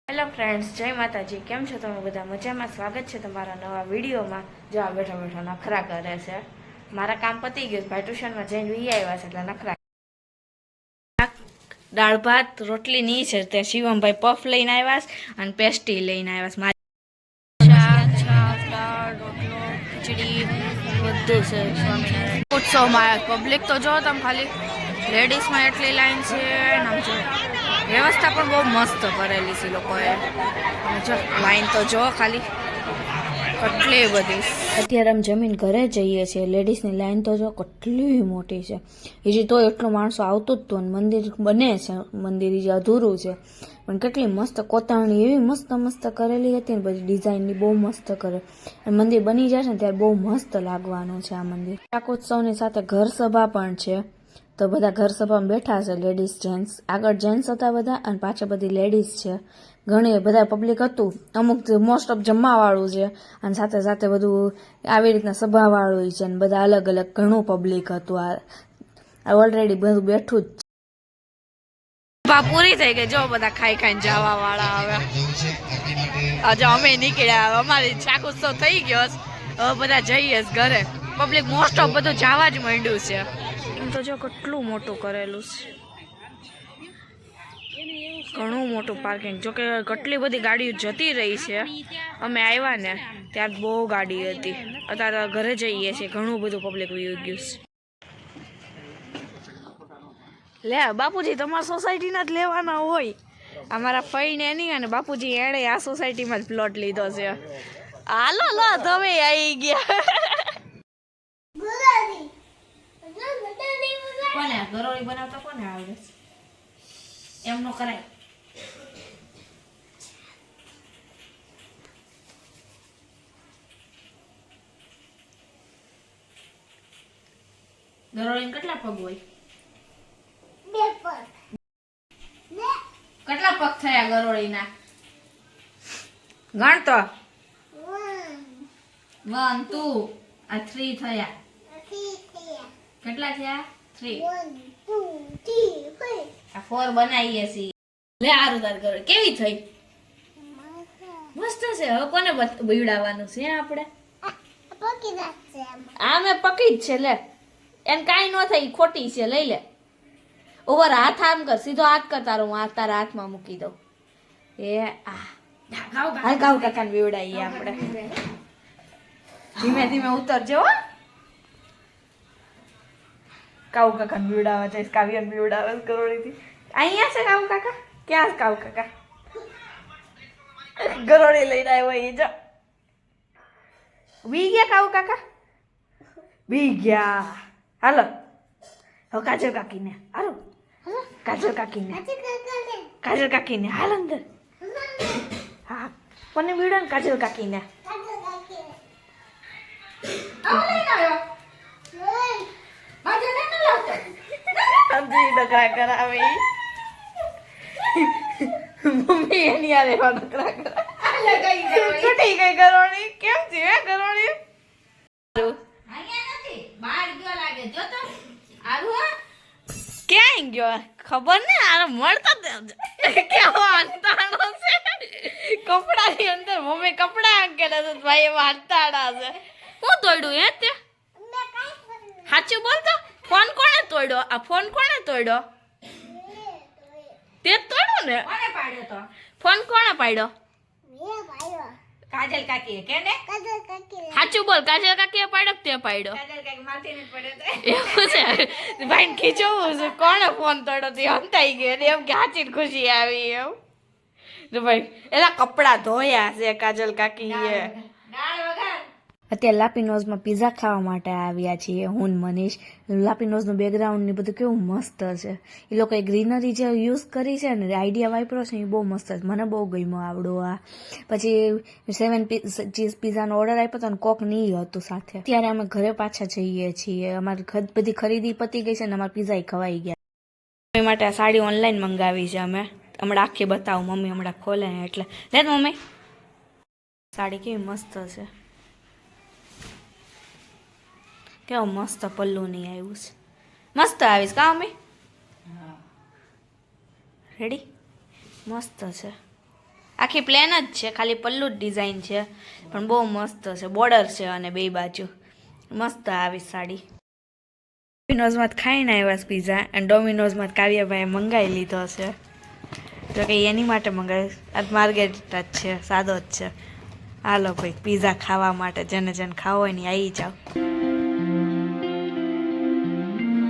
Hello friends, જય માતાજી. કેમ છો તમે બધા? મજામાં? સ્વાગત છે તમારા નવા વિડીયોમાં. જો આ બેઠા બેઠા નખરા કરે છે. મારા કામ પતી ગયું, ભાઈ ટ્યુશનમાં જઈને વી આવ્યા છે એટલે નખરા. દાળ ભાત રોટલી ની છે તે શિવમભાઈ પફ લઈને આવ્યા અને પેસ્ટી લઈને આવ્યા. શાક છાક દાળ રોટલો ખીચડી બધું છે. સ્વામિનારાયણ ઉત્સવમાં પબ્લિક તો જો તમે ખાલી લેડીઝમાં એટલી લાઈન છે. આમ જો વ્યવસ્થા પણ બહુ મસ્ત કરેલી છે લોકોએ. જો લાઈન તો જો ખાલી કેટલી બધી. અત્યારે આમ જમીન ઘરે જઈએ છીએ. લેડીઝની લાઈન તો જો કેટલી મોટી છે. હજી તો એટલો માણસો આવતું જ હતું. મંદિર બને છે, મંદિર જે અધૂરું છે પણ કેટલી મસ્ત કોતરણી એવી મસ્ત મસ્ત કરેલી હતી ને બધી ડિઝાઇનની બહુ મસ્ત કરે. અને મંદિર બની જાય છે ને ત્યારે બહુ મસ્ત લાગવાનું છે આ મંદિર. શાકોત્સવની સાથે ઘર સભા પણ છે, તો બધા ઘર સભામાં બેઠા છે લેડીઝ જેન્ટ્સ. આગળ જેન્ટ્સ હતા બધા અને પાછળ બધી લેડીઝ છે. ઘણી બધા પબ્લિક હતું. અમુક મોસ્ટ ઓફ જમવાવાળું છે અને સાથે સાથે બધું આવી રીતના સભાવાળું છે અને બધા અલગ અલગ ઘણું પબ્લિક હતું. આ ઓલરેડી બધું બેઠું જ પૂરી થઈ ગઈ. જો બધા ખાઈ ખાઈને જવા વાળા આવે. આજે અમે નીકળ્યા, અમારી શાકોત્સવ થઈ ગયો. હવે બધા જઈએ ઘરે. પબ્લિક મોસ્ટ ઓફ બધું જવા જ માંડ્યું છે. એમ તો જો કેટલું મોટું કરેલું છે, ઘણું મોટું પાર્કિંગ. જોકે કેટલી બધી ગાડીઓ જતી રહી છે. અમે આવ્યા ને ત્યારે બહુ ગાડી હતી. અત્યારે ઘરે જઈએ છીએ, ઘણું બધું પબ્લિક વયું ગયું છે. લે બાપુજી, તમારા સોસાયટીના જ લેવાના હોય. અમારા ફઈને નહીં અને બાપુજી એણે આ સોસાયટીમાં જ પ્લોટ લીધો છે. હાલો લો તમે આવી ગયા. કોને ગરોળી બનાવતા કોને આવડે? એમનો કરાય. ગરોળી કેટલા પગ હોય? કેટલા પગ થયા ગરોળીના? ગણ તો. 1 2 આ 3 થયા. કેટલા થયા? 3 આ 4 બનાવીએ છીએ. લે આરું તાર ગરોળી કેવી થઈ? મસ્ત છે. હવે કોને બીવડાવવાનું છે આપણે? આ મેં પકી જ છે. લે એને કાંઈ ન થાય, ખોટી છે. લઈ લે. ઓવર હાથ આમ કર, સીધો હાથ કર તારો. હું તારા હાથમાં મૂકી દઉં. એ આ ગાવ કાકાને બીવડાવીએ આપણે. ધીમે ધીમે ઉતરજો. કાઉ કાકાને બીવડાવવા જઈશ. કાવ્યને બીવડાવે ગરોળીથી. અહીંયા છે કાઉ કાકા? ક્યાં છે કાઉ કાકા? ગરોળી લઈને આવ્યો એ જો. બી ગયા કાઉ કાકા? બી ગયા. હાલો હવે કાજલ કાકીને. હાલો કાજલ કાકીને. કાજલ કાકીને હાલ અંદર. હા કોને બીવડો ને? કાજલ કાકીને. નકરા કરાવે મમ્મી એની આ રેવા નકરા કરાવે. છૂટી ગઈ ગરોળી. કેમ છે ગરોળી? ક્યાં ગયો ખબર ને? આનો મળતો કેવો અંતાણો છે. કપડાની અંદર મમ્મી કપડા આંકેલા છે. ભાઈ એમાં અંતાણા છે. હું તોડ્યું હે તે? સાચું બોલતો. ફોન કોણે તોડ્યો? આ ફોન કોણે તોડ્યો? તે તોડ્યો ને? કોણે પાડ્યો તો? ફોન કોણે પાડ્યો? કાજલ કાકીએ. કેને? કાજલ કાકી. સાચું બોલ. કાજલ કાકીએ પાડ્યો કે તે પાડ્યો? કાજલ કાકી માથે ને પડ્યો. એવું છે? ભાઈને ખીચવું છે કોણે ફોન તોડ્યો? તે હંતાઈ ગયો ને એમ કે સાચી ખુશી આવી એમ. જો ભાઈ એલા કપડા ધોયા છે કાજલ કાકીએ. અત્યારે લાપીનોઝમાં પીઝા ખાવા માટે આવ્યા છીએ હું મનીષ. લાપીનોઝનું બેકગ્રાઉન્ડ ને બધું કેવું મસ્ત છે. એ લોકોએ ગ્રીનરી જે યુઝ કરી છે ને, આઈડિયા વાપર્યો છે એ બહુ મસ્ત છે. મને બહુ ગમ્યો આવડો આ. પછી 7 ચીઝ પીઝાનો ઓર્ડર આપ્યો હતો ને કોક નહીં હતું સાથે. ત્યારે અમે ઘરે પાછા જઈએ છીએ. અમારી બધી ખરીદી પતી ગઈ છે ને અમારા પીઝા ખવાઈ ગયા. મમ્મી માટે આ સાડી ઓનલાઈન મંગાવી છે અમે. હમણાં આખી બતાવું. મમ્મી હમણાં ખોલે એટલે. લે મમ્મી સાડી કેવી મસ્ત છે. કેવો મસ્ત પલ્લુ નહીં આવ્યું છે. મસ્ત આવીશ કા મમ્મી? રેડી મસ્ત છે. આખી પ્લેન જ છે, ખાલી પલ્લુ જ ડિઝાઇન છે, પણ બહુ મસ્ત છે. બોર્ડર છે અને બે બાજુ મસ્ત આવી સાડી. ડોમિનોઝમાં ખાઈને આવ્યા પીઝા, અને ડોમિનોઝમાં કાવ્યભાઈએ મંગાવી લીધો છે. જો કે એની માટે મંગાવ્યું, આ માર્ગેરિટા જ છે, સાદો જ છે. હાલો ભાઈ પીઝા ખાવા માટે જેને જેને ખાવો હોય ને આવી જાવ.